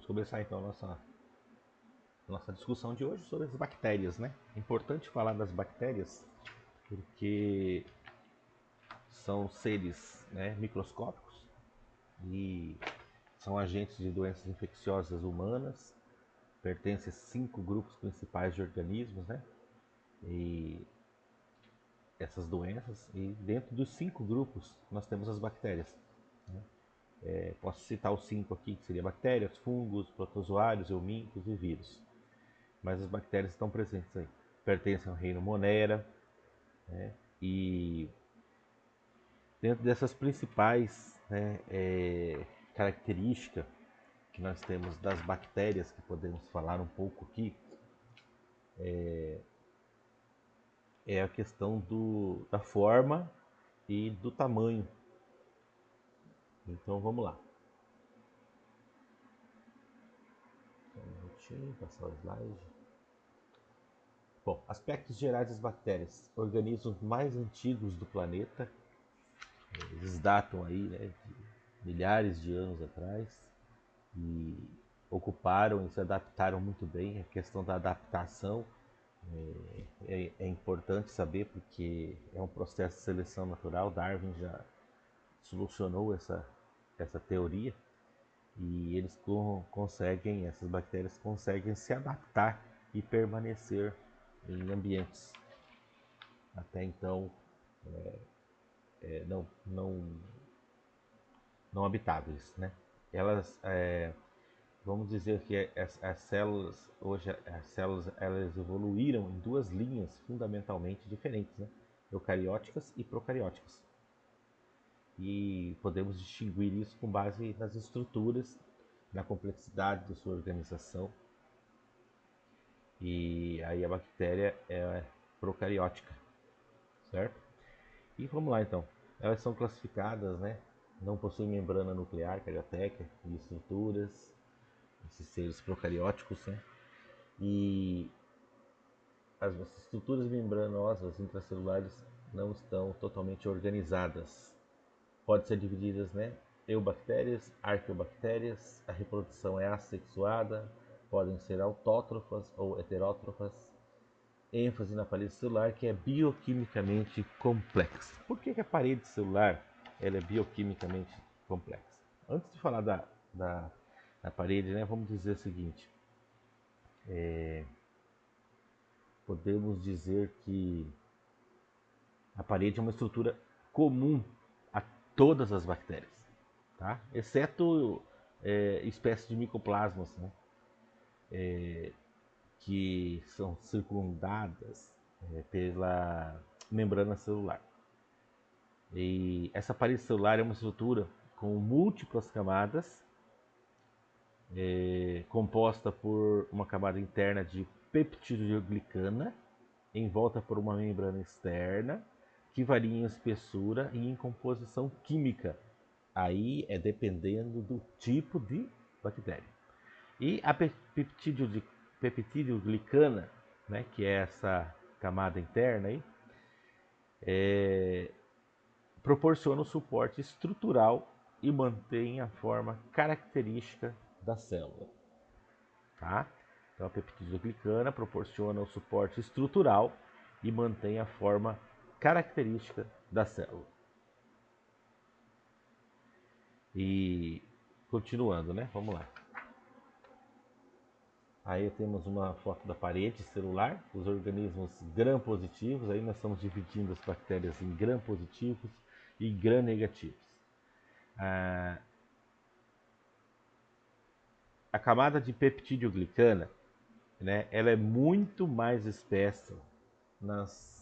Vamos começar então a nossa discussão de hoje sobre as bactérias, né? É importante falar das bactérias porque são seres, né, microscópicos e são agentes de doenças infecciosas humanas, pertencem a 5 grupos principais de organismos, né? E essas doenças, e dentro dos 5 grupos nós temos as bactérias. Né? Posso citar os 5 aqui, que seriam bactérias, fungos, protozoários, eumínquios e vírus. Mas as bactérias estão presentes aí. Pertencem ao reino Monera, né? E dentro dessas principais, né, características que nós temos das bactérias, que podemos falar um pouco aqui, é a questão da forma e do tamanho. Então vamos lá. Só um minutinho, passar o slide. Bom, aspectos gerais das bactérias. Organismos mais antigos do planeta. Eles datam aí, né, de milhares de anos atrás. E ocuparam e se adaptaram muito bem. A questão da adaptação é importante saber porque é um processo de seleção natural. Darwin já solucionou essa teoria e eles conseguem, essas bactérias conseguem se adaptar e permanecer em ambientes até então não habitáveis, né? Elas vamos dizer que as células, hoje as células elas evoluíram em 2 linhas fundamentalmente diferentes, né? Eucarióticas e procarióticas. E podemos distinguir isso com base nas estruturas, na complexidade da sua organização. E aí a bactéria é procariótica, certo? E vamos lá então. Elas são classificadas, né? Não possuem membrana nuclear, carioteca, e estruturas, esses seres procarióticos, né? E as estruturas membranosas intracelulares não estão totalmente organizadas. Pode ser divididas, né? Eubactérias, arqueobactérias, a reprodução é assexuada, podem ser autótrofas ou heterótrofas. ênfase na parede celular, que é bioquimicamente complexa. Por que a parede celular ela é bioquimicamente complexa? Antes de falar da parede, né, vamos dizer o seguinte. Podemos dizer que a parede é uma estrutura comum a todas as bactérias, tá? Exceto espécies de micoplasmas, né, que são circundadas pela membrana celular. E essa parede celular é uma estrutura com múltiplas camadas, composta por uma camada interna de peptidoglicana, envolta por uma membrana externa, que varia em espessura e em composição química. Aí é dependendo do tipo de bactéria. E a peptidoglicana, né, que é essa camada interna aí, proporciona o suporte estrutural e mantém a forma característica da célula. Tá? Então a peptidoglicana proporciona o suporte estrutural e mantém a forma característica da célula. E continuando, né? Vamos lá. Aí temos uma foto da parede celular, os organismos gram-positivos. Aí nós estamos dividindo as bactérias em gram-positivos e gram-negativos. A camada de peptidoglicana, né, ela é muito mais espessa nas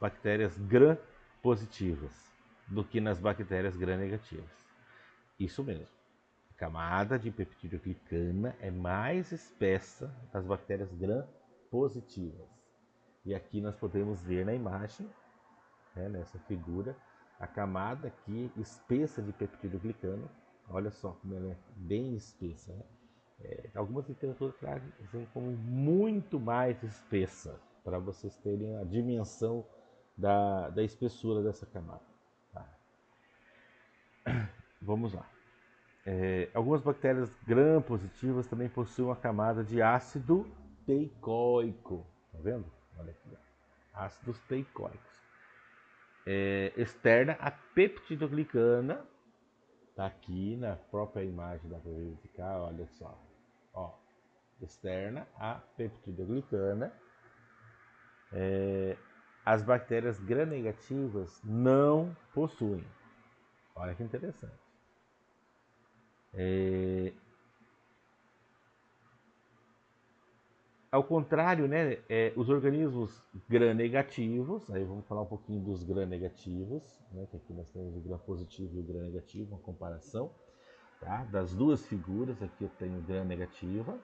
bactérias gram-positivas do que nas bactérias gram-negativas. Isso mesmo. A camada de peptidoglicana é mais espessa nas bactérias gram-positivas. E aqui nós podemos ver na imagem, né, nessa figura, a camada aqui espessa de peptidoglicano. Olha só como ela é bem espessa, né? Algumas literaturas trazem como muito mais espessa, para vocês terem a dimensão da espessura dessa camada. Tá? Vamos lá. Algumas bactérias gram-positivas também possuem uma camada de ácido teicoico. Tá vendo? Olha aqui, ó. Ácidos teicoicos. Externa a peptidoglicana. Tá aqui na própria imagem, dá para verificar, olha só. Ó, externa a peptidoglicana. As bactérias gram-negativas não possuem. Olha que interessante. Ao contrário, né, os organismos gram-negativos, aí vamos falar um pouquinho dos gram-negativos, né, que aqui nós temos o gram-positivo e o gram-negativo, uma comparação, tá? Das duas figuras, aqui eu tenho gram-negativa,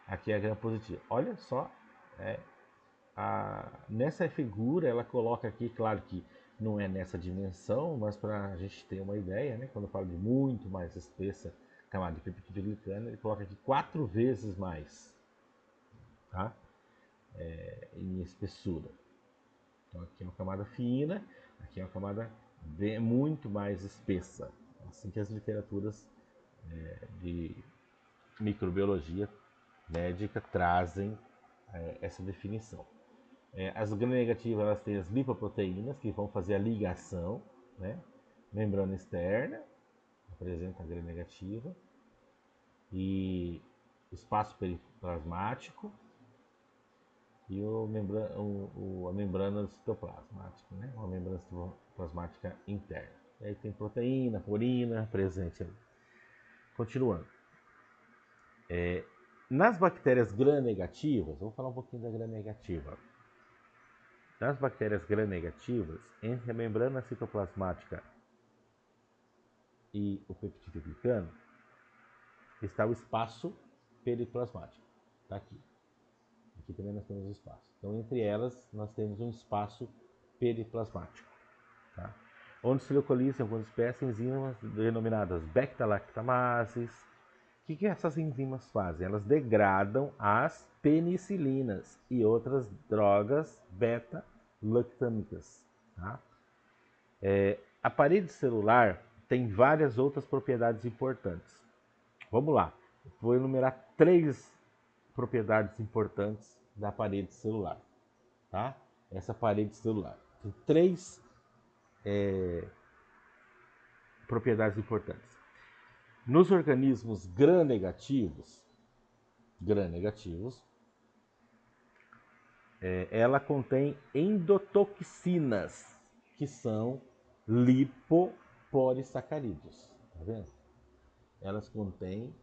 aqui é a gram-positiva. Olha só, nessa figura ela coloca aqui, claro que não é nessa dimensão, mas para a gente ter uma ideia, né, quando eu falo de muito mais espessa camada de peptidoglicana, ele coloca aqui 4 vezes mais, tá? Em espessura. Então aqui é uma camada fina, aqui é uma camada muito mais espessa. Assim que as literaturas de microbiologia médica trazem essa definição. As gram-negativas elas têm as lipoproteínas que vão fazer a ligação, né? Membrana externa apresenta a gram-negativa e espaço periplasmático e a membrana citoplasmática, né? Uma membrana citoplasmática interna. E aí tem proteína, porina presente ali. Continuando. Nas bactérias gram-negativas, vamos falar um pouquinho da gram-negativa. Nas bactérias gram-negativas, entre a membrana citoplasmática e o peptidoglicano, está o espaço periplasmático. Está aqui. Aqui também nós temos o espaço. Então, entre elas, nós temos um espaço periplasmático, tá? Onde se localizam algumas espécies enzimas denominadas beta-lactamases. O que essas enzimas fazem? Elas degradam as penicilinas e outras drogas beta-lactâmicas, tá? A parede celular tem várias outras propriedades importantes. Vamos lá, vou enumerar 3 propriedades importantes da parede celular, tá? Essa parede celular tem 3 propriedades importantes. Nos organismos gram-negativos, ela contém endotoxinas, que são lipopolissacarídeos. Tá vendo? Elas contêm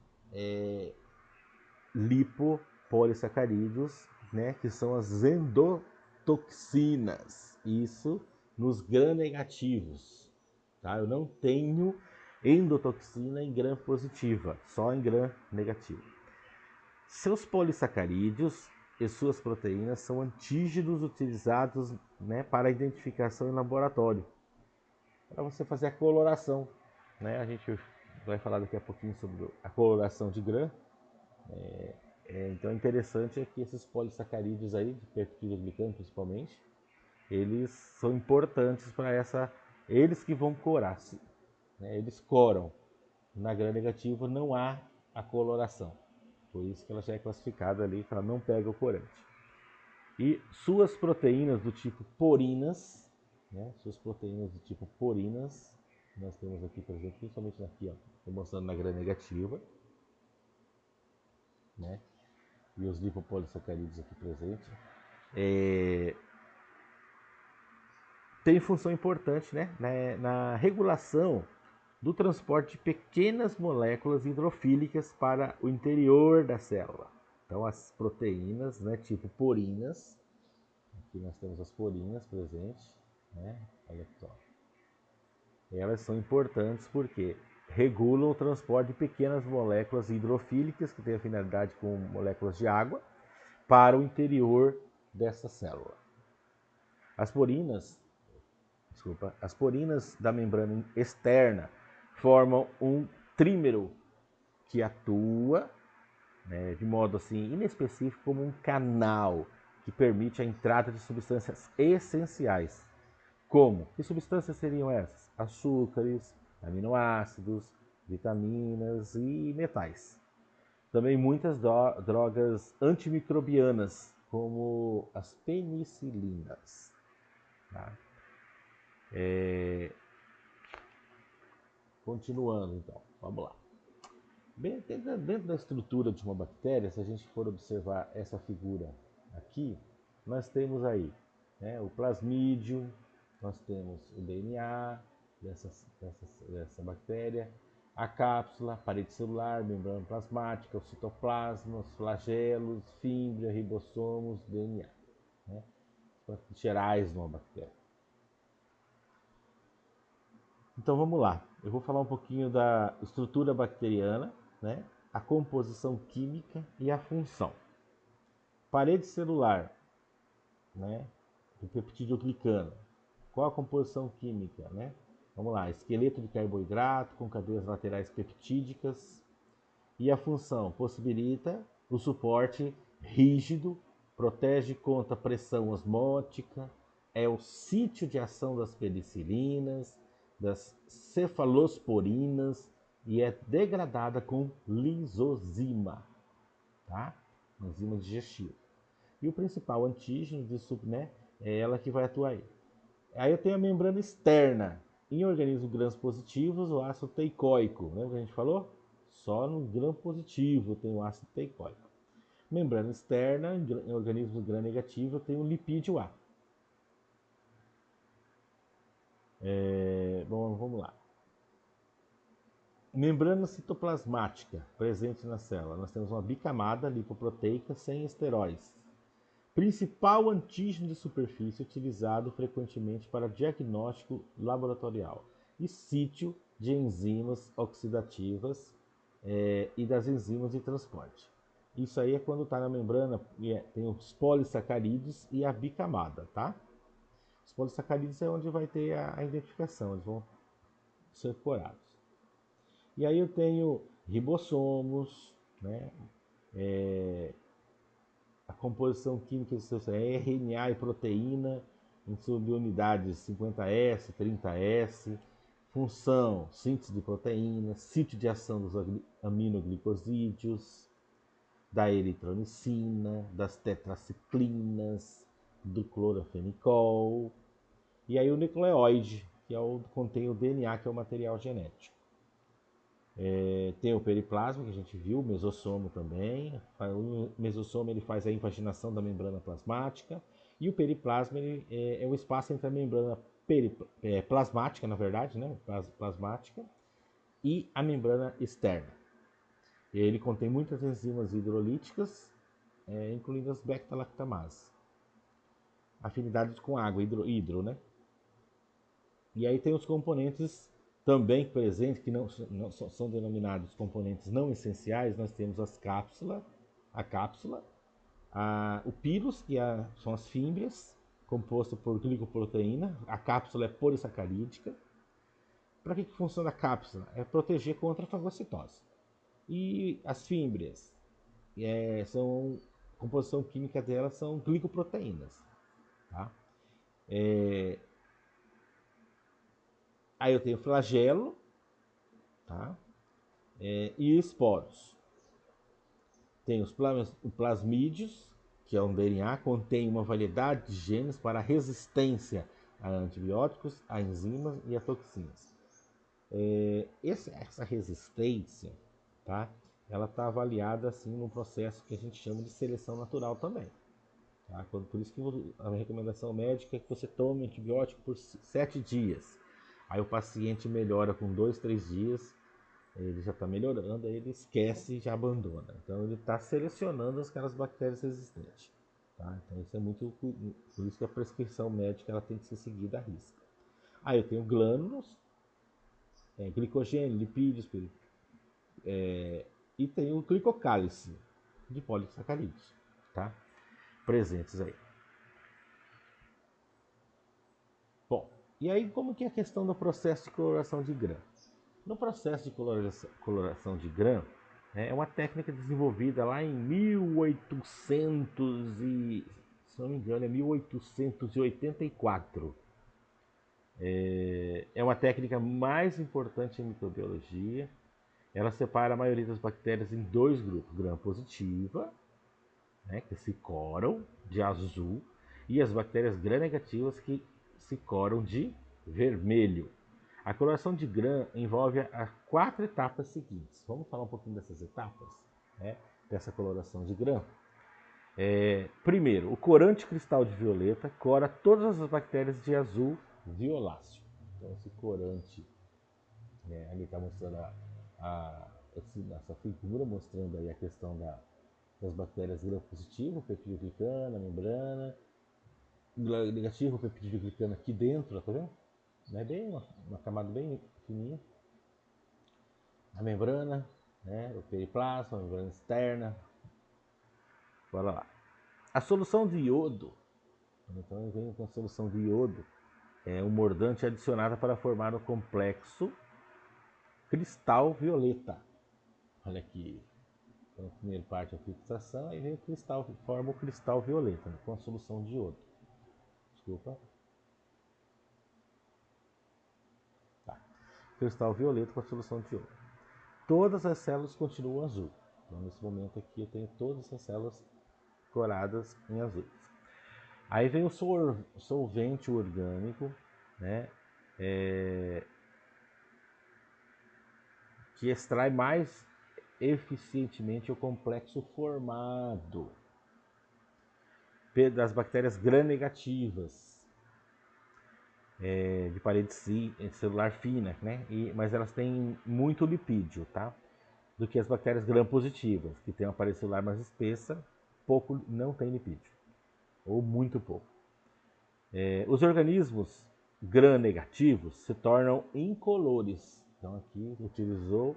lipopolissacarídeos, né, que são as endotoxinas. Isso nos gram-negativos. Tá? Eu não tenho endotoxina em gram-positiva, só em gram-negativo. Seus polissacarídeos e suas proteínas são antígenos utilizados, né, para identificação em laboratório, para você fazer a coloração, né? A gente vai falar daqui a pouquinho sobre a coloração de gram. Então é interessante que esses polissacarídeos aí, de peptidoglicano principalmente, eles são importantes para eles que vão corar, né? Eles coram. Na gram-negativa não há a coloração, por isso que ela já é classificada ali, que ela não pega o corante. E suas proteínas do tipo porinas, né? Suas proteínas do tipo porinas, nós temos aqui, por exemplo, principalmente aqui, ó, estou mostrando na gram-negativa, né? E os lipopolissacarídeos aqui presentes, tem função importante, né, na regulação do transporte de pequenas moléculas hidrofílicas para o interior da célula. Então, as proteínas, né, tipo porinas, aqui nós temos as porinas presentes, né, olha só. Elas são importantes porque regulam o transporte de pequenas moléculas hidrofílicas, que têm afinidade com moléculas de água, para o interior dessa célula. As porinas da membrana externa formam um trímero que atua, né, de modo assim inespecífico como um canal que permite a entrada de substâncias essenciais. Como? Que substâncias seriam essas? Açúcares, aminoácidos, vitaminas e metais. Também muitas drogas antimicrobianas, como as penicilinas. Tá? Continuando então, vamos lá. Bem, dentro da estrutura de uma bactéria, se a gente for observar essa figura aqui, nós temos aí, né, o plasmídio, nós temos o DNA dessa bactéria, a cápsula, a parede celular, membrana plasmática, o citoplasma, os flagelos, fímbria, ribossomos, DNA, né, gerais de uma bactéria. Então vamos lá, eu vou falar um pouquinho da estrutura bacteriana, né, a composição química e a função. Parede celular, né, do peptídeo glicano. Qual a composição química, né? Vamos lá, esqueleto de carboidrato com cadeias laterais peptídicas. E a função possibilita o suporte rígido, protege contra pressão osmótica, é o sítio de ação das penicilinas, das cefalosporinas e é degradada com lisozima, tá? Enzima digestiva. E o principal antígeno né, é ela que vai atuar aí. Aí eu tenho a membrana externa. Em organismos gram-positivos, o ácido teicoico. Lembra que a gente falou? Só no gram-positivo tem o ácido teicoico. Membrana externa, em organismos gram-negativo, tem o lipídio A. Bom, vamos lá. Membrana citoplasmática presente na célula. Nós temos uma bicamada lipoproteica sem esteróis. Principal antígeno de superfície utilizado frequentemente para diagnóstico laboratorial e sítio de enzimas oxidativas e das enzimas de transporte. Isso aí é quando está na membrana, tem os polissacarídeos e a bicamada, tá? Os polissacarídeos é onde vai ter a identificação, eles vão ser corados. E aí eu tenho ribossomos, né? A composição química é RNA e proteína em subunidades 50S, 30S, função, síntese de proteínas, sítio de ação dos aminoglicosídeos, da eritromicina, das tetraciclinas, do clorofenicol, e aí o nucleóide, que contém o DNA, que é o material genético. Tem o periplasma, que a gente viu, o mesossomo também. O mesossomo ele faz a invaginação da membrana plasmática. E o periplasma é o espaço entre a membrana plasmática, na verdade, né? Plasmática, e a membrana externa. E ele contém muitas enzimas hidrolíticas, incluindo as beta-lactamases. Afinidades com água, hidro, né? E aí tem os componentes também presentes, que não são denominados componentes não essenciais. Nós temos a cápsula, o pírus, que são as fímbrias, composto por glicoproteína. A cápsula é polissacarídica. Para que funciona a cápsula? É proteger contra a fagocitose. E as fímbrias, a composição química delas são glicoproteínas. Tá? Aí eu tenho flagelo, tá? E esporos. Tem os plasmídeos, que é um DNA, contém uma variedade de genes para resistência a antibióticos, a enzimas e a toxinas. Essa resistência, tá? Ela está avaliada assim num processo que a gente chama de seleção natural também. Tá? Por isso que a recomendação médica é que você tome antibiótico por 7 dias. Aí o paciente melhora com 2, 3 dias, ele já está melhorando, aí ele esquece e já abandona. Então ele está selecionando aquelas bactérias resistentes. Tá? Então isso é muito, por isso que a prescrição médica ela tem que ser seguida à risca. Aí eu tenho glânulos, glicogênio, lipídios, e tem o glicocálice de polissacarídeos, tá? Presentes aí. Bom, e aí como que é a questão do processo de coloração de grã? No processo de coloração de grã, é uma técnica desenvolvida lá em 1800 e, se não me engano, é 1884. É uma técnica mais importante em microbiologia. ela separa a maioria das bactérias em dois grupos, gram-positiva, né, que se coram de azul, e as bactérias gram-negativas que se coram de vermelho. A coloração de gram envolve as 4 etapas seguintes. Vamos falar um pouquinho dessas etapas, né, dessa coloração de gram. Primeiro, o corante cristal de violeta cora todas as bactérias de azul violáceo. Então, esse corante, né, ali está mostrando essa figura, mostrando aí a questão das bactérias gram-positivo, peptidoglicana, membrana, negativo, peptidoglicana aqui dentro, tá vendo? Né? Bem uma camada bem fininha. A membrana, né? O periplasma, a membrana externa. Bora lá. A solução de iodo, então vem com a solução de iodo, é um mordante adicionado para formar o complexo cristal violeta. Olha aqui. Então, a primeira parte é a fixação, aí vem o cristal, forma o cristal violeta, né, com a solução de iodo. Desculpa. Tá. Cristal violeta com a solução de iodo. Todas as células continuam azul. Então, nesse momento aqui, eu tenho todas as células coradas em azul. Aí vem o solvente orgânico, né, que extrai mais eficientemente o complexo formado das bactérias gram-negativas, de parede celular fina, né? Mas elas têm muito lipídio, tá? Do que as bactérias gram-positivas, que têm uma parede celular mais espessa, não tem lipídio, ou muito pouco. Os organismos gram-negativos se tornam incolores. Então aqui utilizou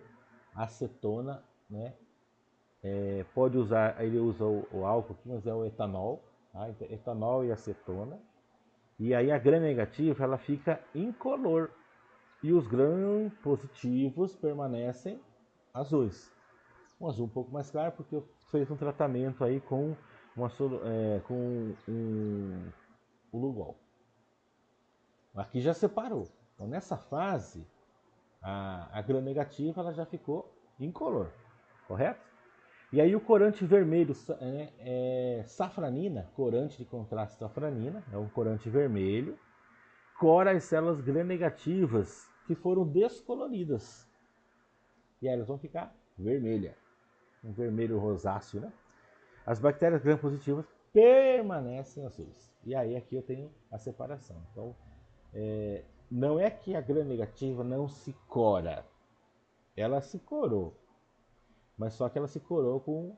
acetona, né? Pode usar, ele usa o álcool aqui, mas é o etanol, tá? Etanol e acetona. E aí a gram-negativa ela fica incolor e os gram-positivos permanecem azuis. Um azul um pouco mais claro porque eu fiz um tratamento aí com o Lugol. Aqui já separou. Então nessa fase a gram-negativa ela já ficou incolor, correto? E aí o corante vermelho é safranina, corante de contraste safranina, é um corante vermelho, cora as células gram-negativas que foram descoloridas. E aí elas vão ficar vermelhas, um vermelho rosáceo, né? As bactérias gram-positivas permanecem azuis. E aí aqui eu tenho a separação. Então, não é que a gram-negativa não se cora, ela se corou, mas só que ela se corou com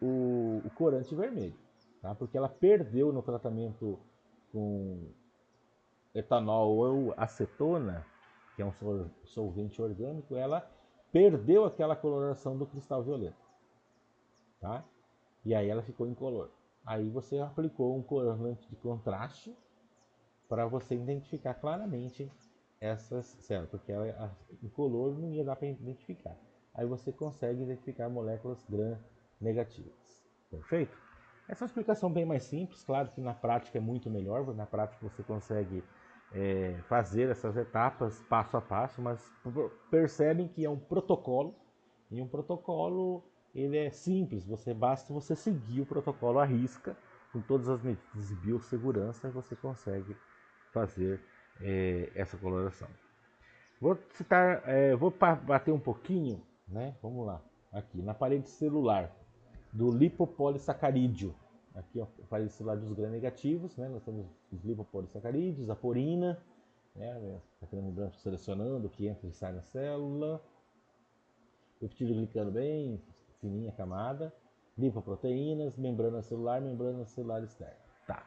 o corante vermelho, tá? Porque ela perdeu no tratamento com etanol ou acetona, que é um solvente orgânico, ela perdeu aquela coloração do cristal violeta, tá? E aí ela ficou incolor. Aí você aplicou um corante de contraste para você identificar claramente essas células, porque ela incolor não ia dar para identificar. Aí você consegue identificar moléculas gram-negativas. Perfeito? Essa é uma explicação bem mais simples, claro que na prática é muito melhor, na prática você consegue fazer essas etapas passo a passo, mas percebem que é um protocolo, e um protocolo ele é simples, basta você seguir o protocolo à risca, com todas as medidas de biossegurança, e você consegue fazer essa coloração. Vou bater um pouquinho, né? Vamos lá, aqui na parede celular do lipopolissacarídeo. Aqui ó, a parede celular dos gram-negativos, né? Nós temos os lipopolissacarídeos, a porina, né? Aqui na membrana selecionando o que entra e sai na célula. Peptidoglicano bem fininha a camada. Lipoproteínas, membrana celular externa. Tá.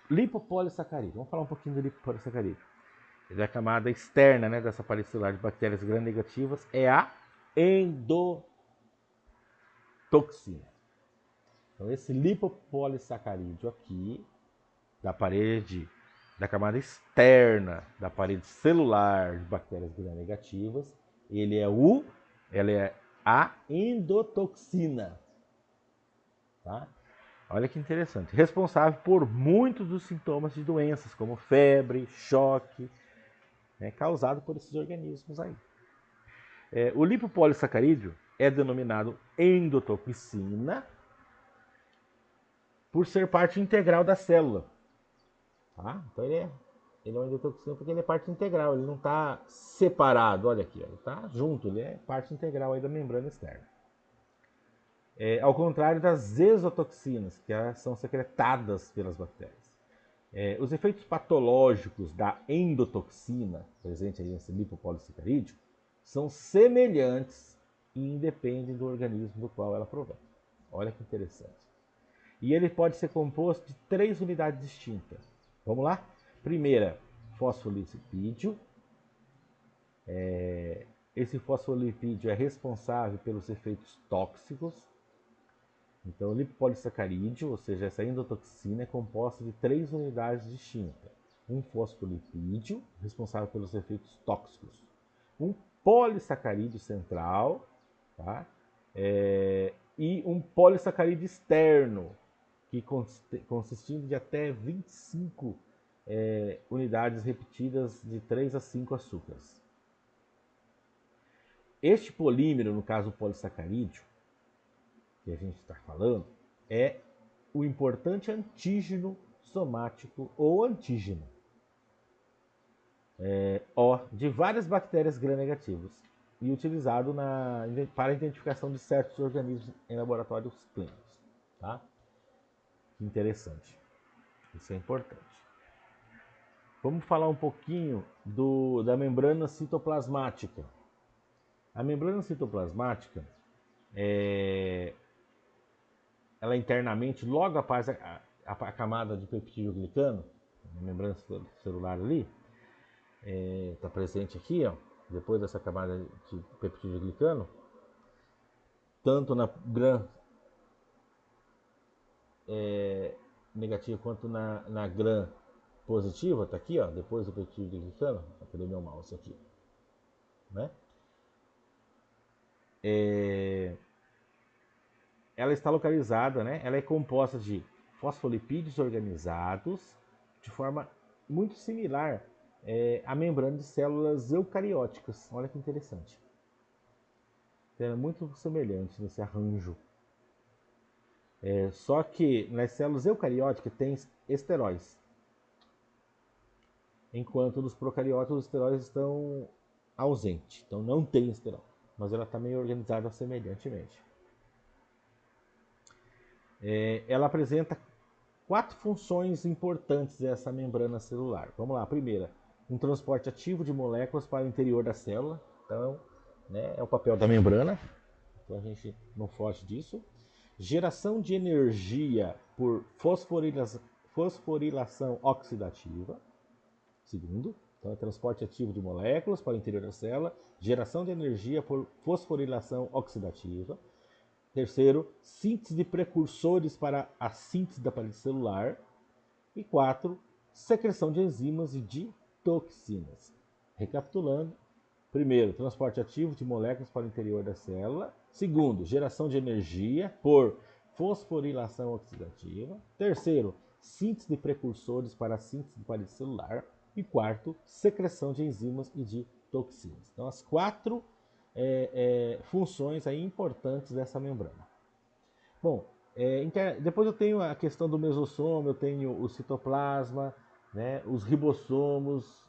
Lipopolissacarídeo. Vamos falar um pouquinho do lipopolissacarídeo. Ele é a camada externa, né, dessa parede celular de bactérias gram-negativas, é a endotoxina. Então esse lipopolissacarídeo aqui, da camada externa da parede celular de bactérias gram-negativas, ela é a endotoxina, tá? Olha que interessante. Responsável por muitos dos sintomas de doenças, como febre, choque, né, causado por esses organismos aí. O lipopolissacarídeo é denominado endotoxina por ser parte integral da célula. Tá? Então ele é uma endotoxina porque ele é parte integral, ele não está separado, olha aqui, ele está junto, ele é parte integral aí da membrana externa. Ao contrário das exotoxinas, que são secretadas pelas bactérias. Os efeitos patológicos da endotoxina, presente aí nesse lipopolissacarídeo, são semelhantes e independem do organismo do qual ela provém. Olha que interessante. E ele pode ser composto de 3 unidades distintas. Vamos lá? Primeira, fosfolipídio. Esse fosfolipídio é responsável pelos efeitos tóxicos. Então, o lipopolissacarídeo, ou seja, essa endotoxina, é composta de 3 unidades distintas. Um fosfolipídio, responsável pelos efeitos tóxicos. Um polissacarídeo central, tá? E um polissacarídeo externo, que consistindo de até 25 unidades repetidas de 3 a 5 açúcares. Este polímero, no caso o polissacarídeo, que a gente está falando, é o importante antígeno somático ou antígeno de várias bactérias gram-negativas e utilizado para a identificação de certos organismos em laboratórios clínicos. Tá? Interessante. Isso é importante. Vamos falar um pouquinho da membrana citoplasmática. A membrana citoplasmática ela internamente, logo após a camada de peptidoglicano, a membrana celular ali, está presente aqui, ó, depois dessa camada de peptidoglicano, tanto na gram negativa quanto na gram positiva, está aqui, ó, depois do peptidoglicano, cadê meu mouse aqui, né? Ela está localizada, né? Ela é composta de fosfolipídios organizados de forma muito similar à membrana de células eucarióticas. Olha que interessante. É muito semelhante nesse arranjo. Só que nas células eucarióticas tem esteróis, enquanto nos procarióticos os esteróis estão ausentes. Então não tem esterol, mas ela está meio organizada semelhantemente. Ela apresenta 4 funções importantes dessa membrana celular. Vamos lá, a primeira, um transporte ativo de moléculas para o interior da célula. Então, né, é o papel da membrana, então a gente não foge disso. Geração de energia por fosforilação oxidativa. Segundo, então é transporte ativo de moléculas para o interior da célula. Geração de energia por fosforilação oxidativa. Terceiro, síntese de precursores para a síntese da parede celular. E 4, secreção de enzimas e de toxinas. Recapitulando, primeiro, transporte ativo de moléculas para o interior da célula. Segundo, geração de energia por fosforilação oxidativa. Terceiro, síntese de precursores para a síntese de parede celular. E quarto, secreção de enzimas e de toxinas. Então, as 4 funções aí importantes dessa membrana. Bom, depois eu tenho a questão do mesossomo, eu tenho o citoplasma, né, os ribossomos.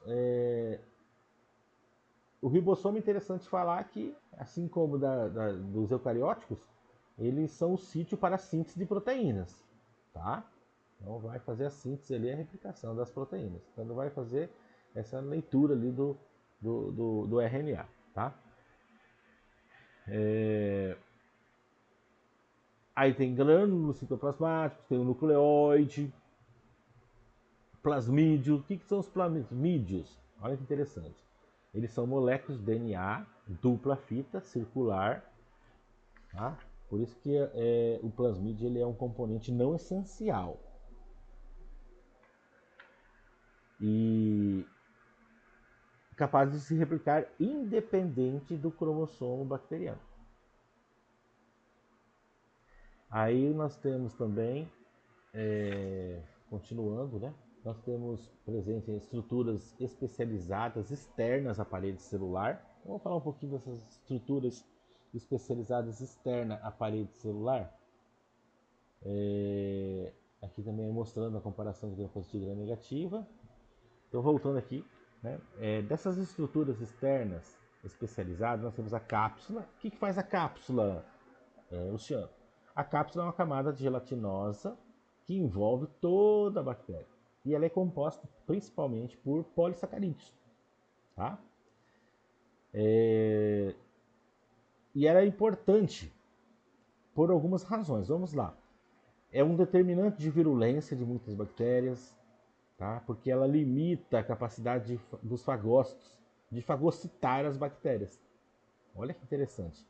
O ribossomo é interessante falar que, assim como dos eucarióticos, eles são o sítio para a síntese de proteínas, tá? Então vai fazer a síntese ali, a replicação das proteínas. Então vai fazer essa leitura ali do RNA, tá? Aí tem glândulos citoplasmáticos, tem o nucleoide, plasmídio. O que são os plasmídios? Olha que interessante. Eles são moléculas de DNA, dupla fita, circular. Tá? Por isso que o plasmídio ele é um componente não essencial. E capaz de se replicar independente do cromossomo bacteriano. Aí nós temos também, continuando, né? Nós temos presente em estruturas especializadas externas à parede celular, Vamos falar um pouquinho dessas estruturas especializadas externas à parede celular. Aqui também mostrando a comparação de gram positiva e gram negativa. Então, voltando aqui, né? Dessas estruturas externas especializadas, nós temos a cápsula. O que faz a cápsula, Luciano? A cápsula é uma camada gelatinosa que envolve toda a bactéria. E ela é composta principalmente por polissacarídeos. Tá? E ela é importante por algumas razões. Vamos lá. É um determinante de virulência de muitas bactérias, tá? Porque ela limita a capacidade dos fagócitos de fagocitar as bactérias. Olha que interessante.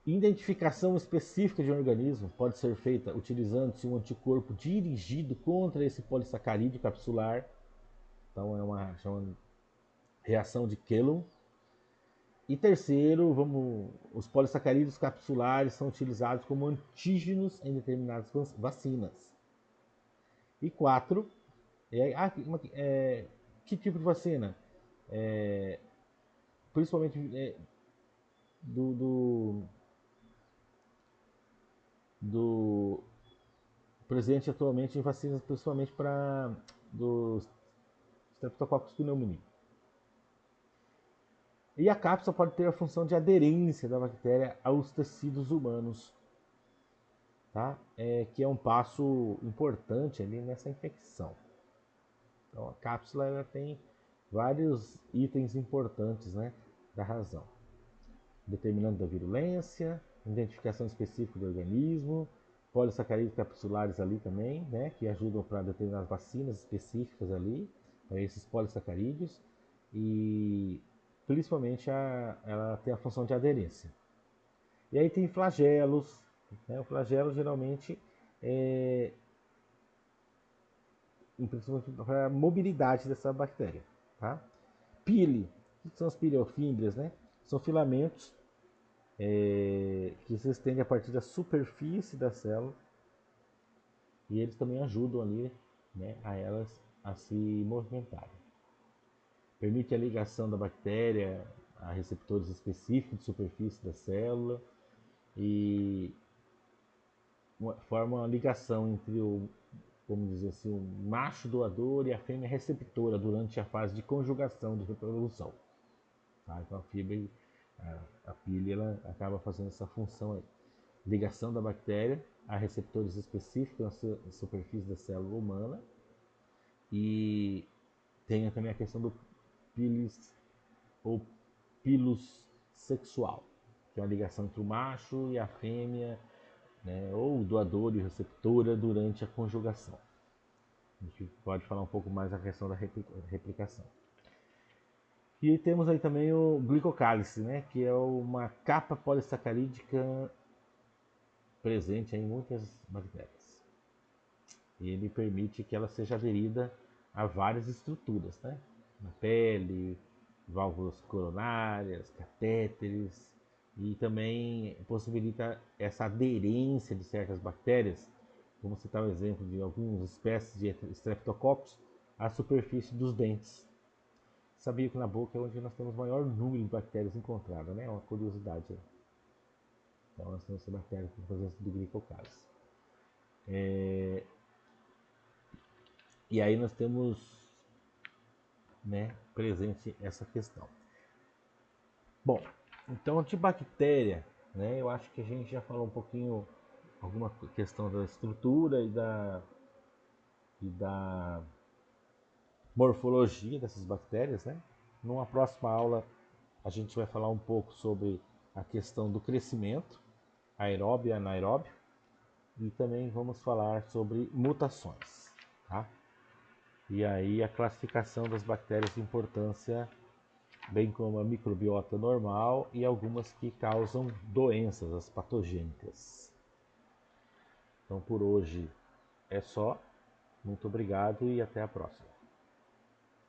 Identificação específica de um organismo pode ser feita utilizando-se um anticorpo dirigido contra esse polissacarídeo capsular. Então é uma reação de Kellogg. E terceiro, os polissacarídeos capsulares são utilizados como antígenos em determinadas vacinas. E 4, que tipo de vacina? Principalmente do presente atualmente em vacinas, principalmente para dos Streptococcus pneumoniae. E a cápsula pode ter a função de aderência da bactéria aos tecidos humanos, tá? Que é um passo importante ali nessa infecção. Então a cápsula ela tem vários itens importantes, né, da razão. Determinante da virulência, identificação específica do organismo, polissacarídeos capsulares ali também, né, que ajudam para determinadas vacinas específicas ali, esses polissacarídeos, e principalmente ela tem a função de aderência. E aí tem flagelos, né, o flagelo geralmente principalmente para a mobilidade dessa bactéria. Tá? Pile, o que são as pileofímbrias? Né? São filamentos que se estendem a partir da superfície da célula e eles também ajudam ali, né, a elas a se movimentarem. Permite a ligação da bactéria a receptores específicos de superfície da célula e forma uma ligação entre o, vamos dizer assim, o macho doador e a fêmea receptora durante a fase de conjugação de reprodução. Tá? Então a pile ela acaba fazendo essa função aí. Ligação da bactéria a receptores específicos na superfície da célula humana e tem também a questão do pilis ou pilus sexual, que é a ligação entre o macho e a fêmea, né, ou o doador e receptora durante a conjugação. A gente pode falar um pouco mais da questão da replicação. E temos aí também o glicocálice, né, que é uma capa polissacarídica presente em muitas bactérias. E ele permite que ela seja aderida a várias estruturas, né, na pele, válvulas coronárias, catéteres, e também possibilita essa aderência de certas bactérias. Vamos citar o exemplo de algumas espécies de Streptococcus à superfície dos dentes. Sabia que na boca é onde nós temos o maior número de bactérias encontradas, né? É uma curiosidade. Então nós temos essa bactéria com presença do glicocálice. E aí nós temos, né, presente essa questão. Bom, então de bactéria, né, eu acho que a gente já falou um pouquinho, alguma questão da estrutura e da morfologia dessas bactérias, né? Numa próxima aula a gente vai falar um pouco sobre a questão do crescimento aeróbio e anaeróbio e também vamos falar sobre mutações, tá? E aí a classificação das bactérias de importância, bem como a microbiota normal e algumas que causam doenças, as patogênicas. Então por hoje é só. Muito obrigado e até a próxima.